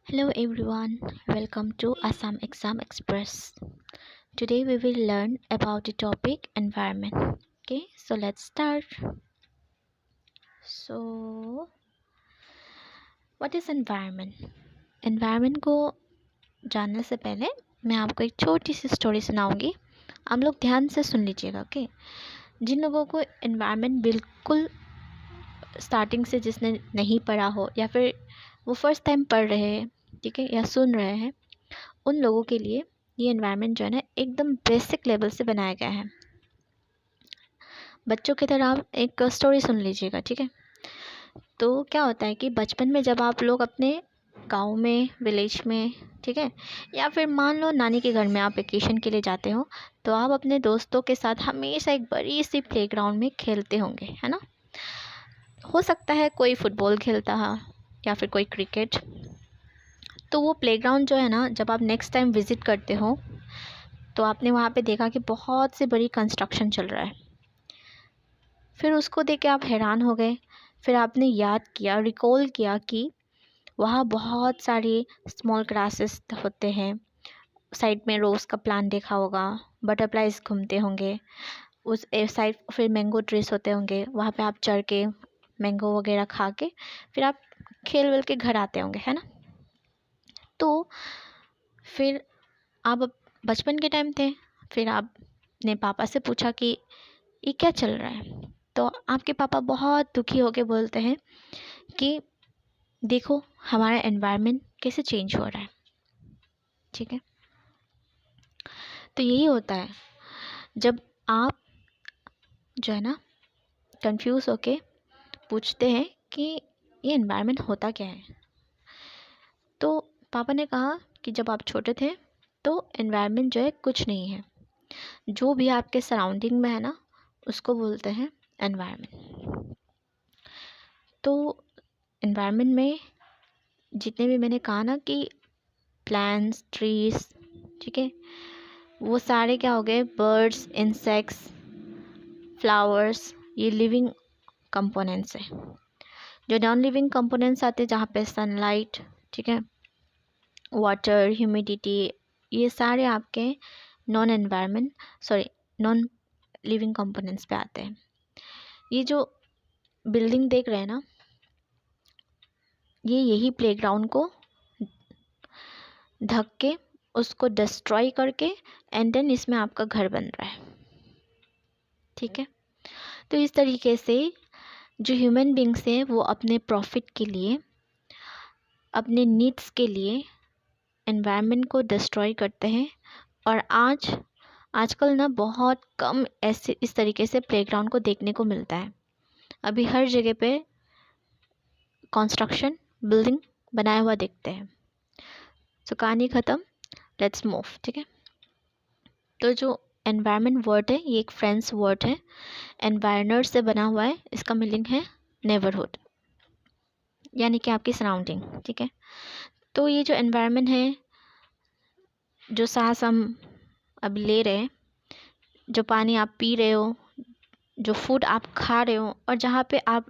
Hello everyone, welcome to Assam Exam Express. Today we will learn about the topic environment. Okay, so let's start. So, what is environment? Environment को जानने से पहले मैं आपको एक छोटी सी स्टोरी सुनाऊंगी. आप लोग ध्यान से सुन लीजिएगा. ओके, जिन लोगों को environment बिल्कुल स्टार्टिंग से जिसने नहीं पढ़ा हो या फिर वो फर्स्ट टाइम पढ़ रहे हैं, ठीक है, या सुन रहे हैं, उन लोगों के लिए ये एनवायरनमेंट जो है ना एकदम बेसिक लेवल से बनाया गया है. बच्चों की तरह आप एक स्टोरी सुन लीजिएगा, ठीक है. तो क्या होता है कि बचपन में जब आप लोग अपने गांव में, विलेज में, ठीक है, या फिर मान लो नानी के घर में आप वेकेशन के लिए जाते हो, तो आप अपने दोस्तों के साथ हमेशा एक बड़ी सी प्लेग्राउंड में खेलते होंगे, है ना. हो सकता है कोई फुटबॉल खेलता है या फिर कोई क्रिकेट. तो वो प्लेग्राउंड जो है ना, जब आप नेक्स्ट टाइम विज़िट करते हो तो आपने वहाँ पे देखा कि बहुत सी बड़ी कंस्ट्रक्शन चल रहा है. फिर उसको देख के आप हैरान हो गए. फिर आपने याद किया, रिकॉल किया कि वहाँ बहुत सारे स्मॉल ग्रासेस होते हैं. साइड में रोज़ का प्लांट देखा होगा, बटरफ्लाइज घूमते होंगे उस साइड. फिर मैंगो ट्रीज होते होंगे, वहाँ पे आप चढ़ के मैंगो वगैरह खा के फिर आप खेल वेल के घर आते होंगे, है ना. तो फिर आप बचपन के टाइम थे. फिर आपने पापा से पूछा कि ये क्या चल रहा है. तो आपके पापा बहुत दुखी होके बोलते हैं कि देखो हमारा एनवायरनमेंट कैसे चेंज हो रहा है, ठीक है. तो यही होता है जब आप जो है ना कंफ्यूज होके पूछते हैं कि ये एनवायरनमेंट होता क्या है. तो पापा ने कहा कि जब आप छोटे थे तो एनवायरनमेंट जो है कुछ नहीं है. जो भी आपके सराउंडिंग में है ना, उसको बोलते हैं एनवायरनमेंट. तो एनवायरनमेंट में जितने भी मैंने कहा ना कि प्लांट्स, ट्रीज, ठीक है, वो सारे क्या हो गए, बर्ड्स, इंसेक्ट्स, फ्लावर्स, ये लिविंग कंपोनेंट्स है. जो नॉन लिविंग कंपोनेंट्स आते हैं जहाँ पे सनलाइट, ठीक है, वाटर, ह्यूमिडिटी, ये सारे आपके नॉन लिविंग कंपोनेंट्स पे आते हैं. ये जो बिल्डिंग देख रहे हैं ना, ये यही प्लेग्राउंड को ढक के, उसको डिस्ट्रॉय करके एंड देन इसमें आपका घर बन रहा है, ठीक है. तो इस तरीके से जो ह्यूमन बींग्स हैं वो अपने प्रॉफिट के लिए, अपने नीड्स के लिए एनवायरनमेंट को डिस्ट्रॉय करते हैं. और आजकल ना बहुत कम ऐसे इस तरीके से प्लेग्राउंड को देखने को मिलता है. अभी हर जगह पे कंस्ट्रक्शन, बिल्डिंग बनाया हुआ देखते हैं. तो कहानी ख़त्म, लेट्स मूव, ठीक है. तो जो एनवायरनमेंट वर्ड है ये एक फ्रेंच वर्ड है, एनवायरनर से बना हुआ है. इसका मीनिंग है नेबरहुड, यानी कि आपकी सराउंडिंग, ठीक है. तो ये जो एनवायरनमेंट है, जो सांस हम अभी ले रहे हैं, जो पानी आप पी रहे हो, जो फूड आप खा रहे हो, और जहाँ पे आप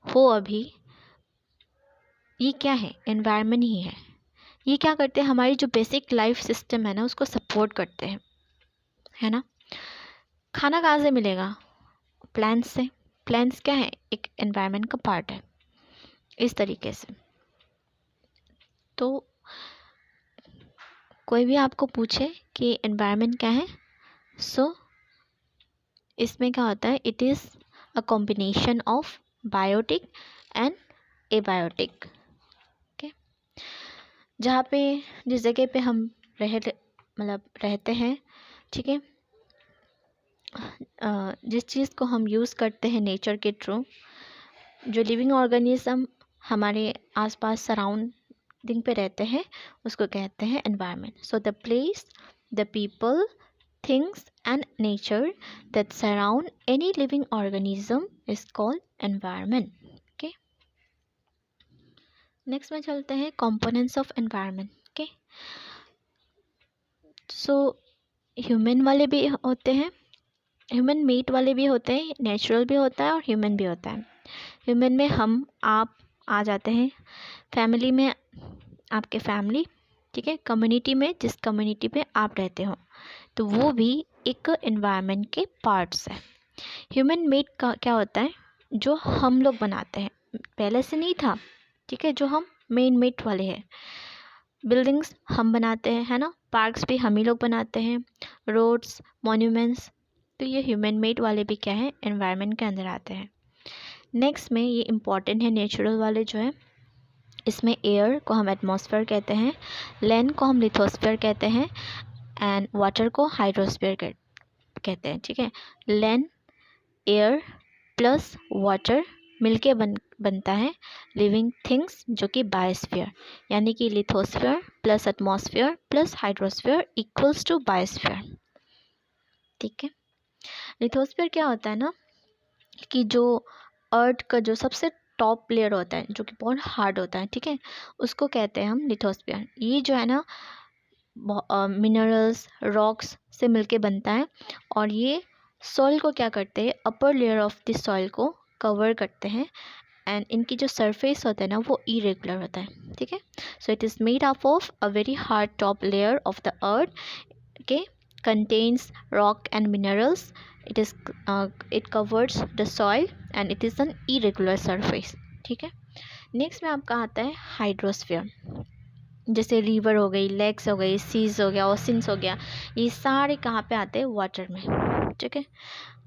हो अभी, ये क्या है, एनवायरनमेंट ही है. ये क्या करते हैं, हमारी जो बेसिक लाइफ सिस्टम है ना उसको सपोर्ट करते हैं, है ना. खाना कहाँ से मिलेगा, प्लांट्स से. प्लांट्स क्या है, एक एनवायरनमेंट का पार्ट है. इस तरीके से तो कोई भी आपको पूछे कि एनवायरनमेंट क्या है, सो इसमें क्या होता है, it is a combination of biotic and abiotic. Okay, जहाँ पे, जिस जगह पे हम रहते हैं, ठीक है, जिस चीज़ को हम यूज़ करते हैं नेचर के थ्रू, जो लिविंग ऑर्गेनिज्म हमारे आसपास सराउंडिंग पे रहते हैं, उसको कहते हैं environment. So the place, the people, things and nature that surround any living organism is called environment. Okay, next में चलते हैं components of environment. Okay, so human वाले भी होते हैं, ह्यूमन मेड वाले भी होते हैं, नेचुरल भी होता है और ह्यूमन भी होता है. ह्यूमन में हम आप आ जाते हैं. फैमिली में आपके फैमिली, ठीक है, कम्युनिटी में, जिस कम्युनिटी में आप रहते हो, तो वो भी एक एनवायरनमेंट के पार्ट्स है। ह्यूमन मेड का क्या होता है, जो हम लोग बनाते हैं, पहले से नहीं था, ठीक है, जो हम मेन मेड वाले हैं। बिल्डिंग्स हम बनाते हैं, है ना, पार्क्स भी हम ही लोग बनाते हैं, रोड्स, मॉन्यूमेंट्स, तो ये ह्यूमन मेड वाले भी क्या है, एनवायरनमेंट के अंदर आते हैं। नेक्स्ट में ये इम्पॉर्टेंट है, नेचुरल वाले जो है, इसमें एयर को हम एटमॉस्फेयर कहते हैं, लैंड को हम लिथोस्फेयर कहते हैं, एंड वाटर को हाइड्रोस्फेयर कहते हैं, ठीक है। लैंड, एयर प्लस वाटर मिलके बनता है लिविंग थिंग्स, जो कि बायोस्फीयर, यानी कि lithosphere plus atmosphere plus hydrosphere equals to biosphere, ठीक है। लिथोस्फीयर क्या होता है ना, कि जो अर्थ का जो सबसे टॉप लेयर होता है, जो कि बहुत हार्ड होता है, ठीक है, उसको कहते हैं हम लिथोस्फीयर। ये जो है ना, मिनरल्स, रॉक्स से मिलके बनता है, और ये सॉइल को क्या करते हैं, upper layer of the soil को कवर करते हैं, एंड इनकी जो सरफेस होता है ना, वो इरेगुलर होता है, ठीक है। So it is made up of a very hard top layer of the earth, के contains rock and minerals, it covers the soil and it is an irregular surface, ठीक है। नेक्स्ट में आपका आता है हाइड्रोस्फीयर। जैसे रिवर हो गई, लेक्स हो गई, सीज हो गया, ओशंस हो गया, ये सारे कहाँ पे आते हैं, वाटर में, ठीक है,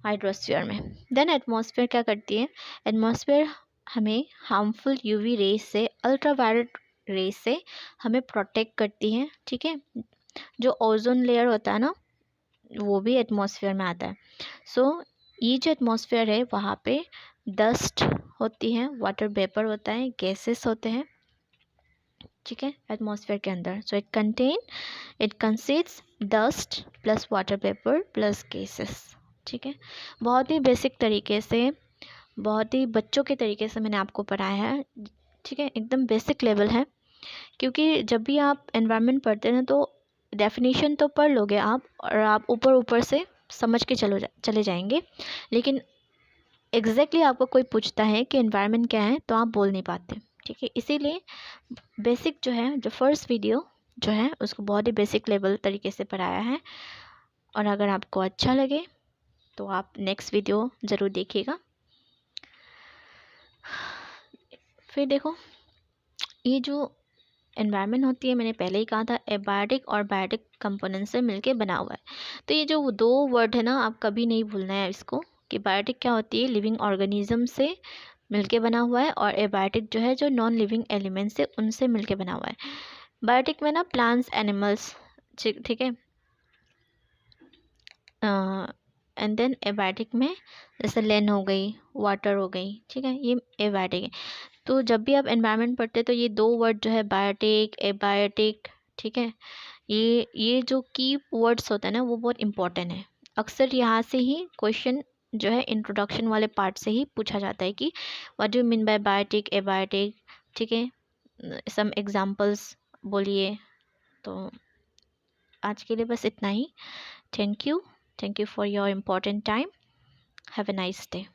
हाइड्रोस्फीयर में। देन एटमॉस्फेयर क्या करती है, एटमॉस्फेयर हमें हार्मफुल यूवी रेस से, अल्ट्रावायलेट रेस से हमें प्रोटेक्ट करती है, ठीक है। जो ओजोन लेयर होता है ना, वो भी एटमॉस्फेयर में आता है। सो ये जो एटमॉस्फेयर है, वहाँ पे डस्ट होती है, वाटर वेपर होता है, गैसेस होते हैं, ठीक है, एटमॉस्फेयर के अंदर। So it consist dust plus water vapour plus gases, ठीक है। बहुत ही बेसिक तरीके से, बहुत ही बच्चों के तरीके से मैंने आपको पढ़ाया है, ठीक है, एकदम बेसिक लेवल है। क्योंकि जब भी आप एनवायरनमेंट पढ़ते हैं तो डेफिनेशन तो पढ़ लोगे आप, और आप ऊपर ऊपर से समझ के चले जाएंगे, लेकिन एग्जैक्टली आपको कोई पूछता है कि एनवायरनमेंट क्या है, तो आप बोल नहीं पाते, ठीक है। इसीलिए बेसिक जो है, जो फर्स्ट वीडियो जो है, उसको बहुत ही बेसिक लेवल तरीके से पढ़ाया है। और अगर आपको अच्छा लगे तो आप नेक्स्ट वीडियो ज़रूर देखिएगा। फिर देखो, ये जो एनवायरनमेंट होती है, मैंने पहले ही कहा था, एबायोटिक और बायोटिक कंपोनेंट से मिलके बना हुआ है। तो ये जो दो वर्ड है ना, आप कभी नहीं भूलना है इसको, कि बायोटिक क्या होती है, लिविंग ऑर्गेनिज्म से मिलके बना हुआ है, और एबायोटिक जो है, जो नॉन लिविंग एलिमेंट्स से, उनसे मिलके बना हुआ है। बायोटिक में ना प्लांट्स, एनिमल्स, ठीक है, एंड देन एबायोटिक में जैसे लैंड हो गई, वाटर हो गई, ठीक है, ये एबायोटिक है। तो जब भी आप एनवायरनमेंट पढ़ते हैं, तो ये दो वर्ड जो है, बायोटिक, एबायोटिक, ठीक है, ये जो की वर्ड्स होते हैं ना, वो बहुत इंपॉर्टेंट है। अक्सर यहाँ से ही क्वेश्चन जो है, इंट्रोडक्शन वाले पार्ट से ही पूछा जाता है कि what do mean by biotic, abiotic, ठीक है, सम एग्जांपल्स बोलिए। तो आज के लिए बस इतना ही। Thank you for your important time. Have a nice day.